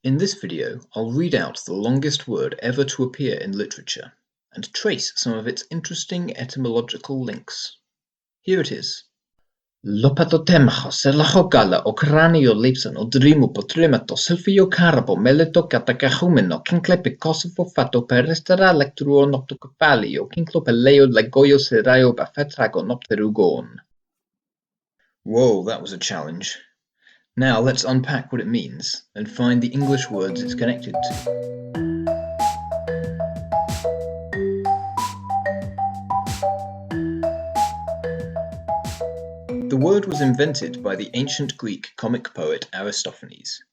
In this video, I'll read out the longest word ever to appear in literature and trace some of its interesting etymological links. Here it is. Lopatotemcho selachogala okranio lipsan odrimu potremato silfio carabo meleto katakahumeno kinklepe Kosovo fato perestera lectruo noctocopalio kinklo legoyo serayo bafetrago nopterugon. Whoa, that was a challenge. Now let's unpack what it means and find the English words it's connected to. The word was invented by the ancient Greek comic poet Aristophanes.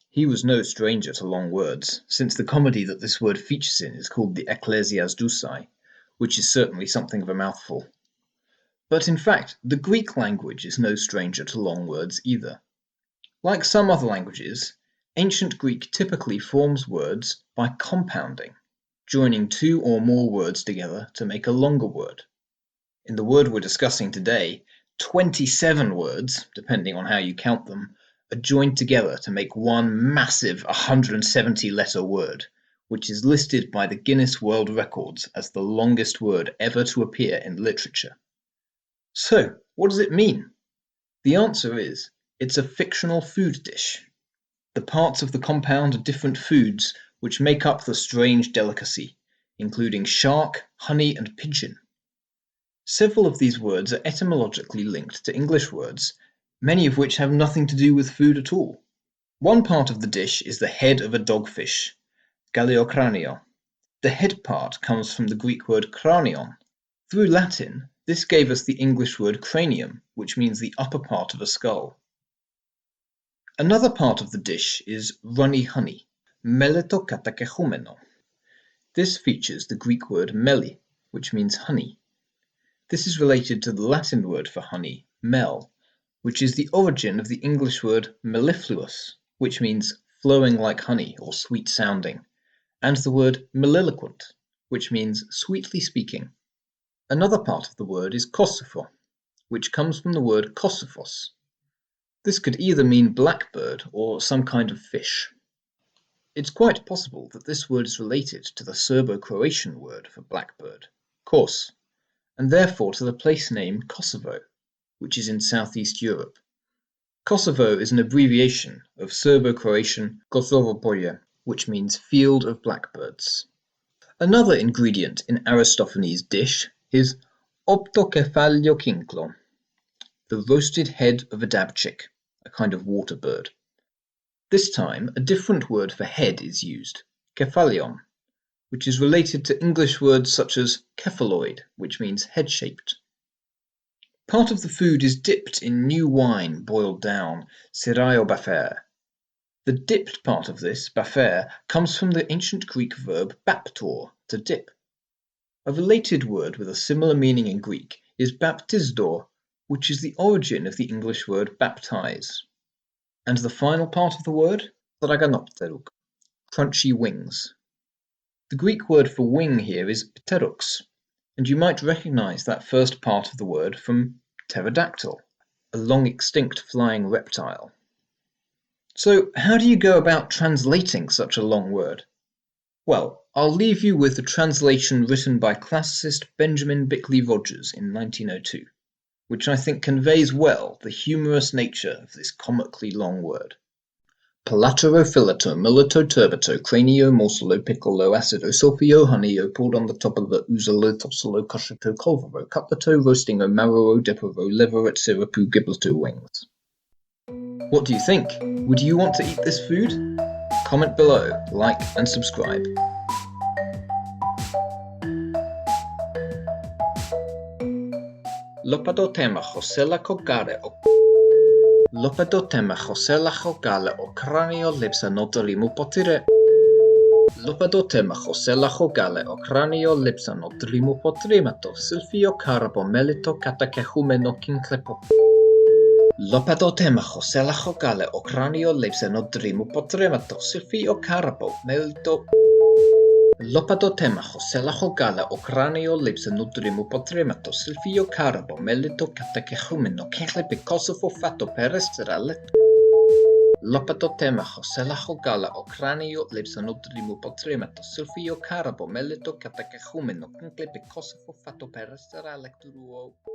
He was no stranger to long words, since the comedy that this word features in is called the Ekklesiasdousi, which is certainly something of a mouthful. But in fact, the Greek language is no stranger to long words either. Like some other languages, ancient Greek typically forms words by compounding, joining two or more words together to make a longer word. In the word we're discussing today, 27 words, depending on how you count them, are joined together to make one massive 170-letter word, which is listed by the Guinness World Records as the longest word ever to appear in literature. So, what does it mean? The answer is, it's a fictional food dish. The parts of the compound are different foods which make up the strange delicacy, including shark, honey, and pigeon. Several of these words are etymologically linked to English words, many of which have nothing to do with food at all. One part of the dish is the head of a dogfish, galeocranio. The head part comes from the Greek word kranion. Through Latin, this gave us the English word cranium, which means the upper part of a skull. Another part of the dish is runny honey, meleto katakechumeno. This features the Greek word meli, which means honey. This is related to the Latin word for honey, mel, which is the origin of the English word mellifluous, which means flowing like honey or sweet sounding, and the word melliloquent, which means sweetly speaking. Another part of the word is Kosovo, which comes from the word Kosovos. This could either mean blackbird or some kind of fish. It's quite possible that this word is related to the Serbo-Croatian word for blackbird, kos, and therefore to the place name Kosovo, which is in southeast Europe. Kosovo is an abbreviation of Serbo-Croatian Kosovo polje, which means field of blackbirds. Another ingredient in Aristophanes' dish is optokefalio kinklo, the roasted head of a dabchick, a kind of water bird. This time, a different word for head is used, kephalion, which is related to English words such as cephaloid, which means head-shaped. Part of the food is dipped in new wine boiled down, seraio bafer. The dipped part of this, bafer, comes from the ancient Greek verb baptor, to dip. A related word with a similar meaning in Greek is baptisdor, which is the origin of the English word baptize. And the final part of the word, draganopteruk, crunchy wings. The Greek word for wing here is pterux, and you might recognize that first part of the word from pterodactyl, a long-extinct flying reptile. So, how do you go about translating such a long word? Well, I'll leave you with the translation written by classicist Benjamin Bickley Rogers in 1902, which I think conveys well the humorous nature of this comically long word. Palatero filato, milito turbito, cranio, morselo, piccolo, acido, sulfio, honeyo, poured on the top of the uzolo, tossolo, cosciato, colvero, cutleto, roastingo, marrow, depero, leveret, syrupu, gibleto wings. What do you think? Would you want to eat this food? Comment below, like and subscribe. Lopatotemcho selachogale o cranio lipsa notorimu potire. Lopatotemcho selachogale o cranio lipsa notorimu potrimato silfio carabo melito katakechumeno kinklepo. Lopatotemcho selachogale o cranio lipsa notorimu potrimato silfio carabo melito. Lopatotemcho selachogale o cranio lipsa nutrimu potremato silfio carabo melito katakechumeno kinklepe Kosovo fato perestera let. Lopato temacho selacho gala o cranio lepsanodrimo potremato sulfio carabo melito catakehumeno kuncle pe Kosovo fato per restara lecturuo.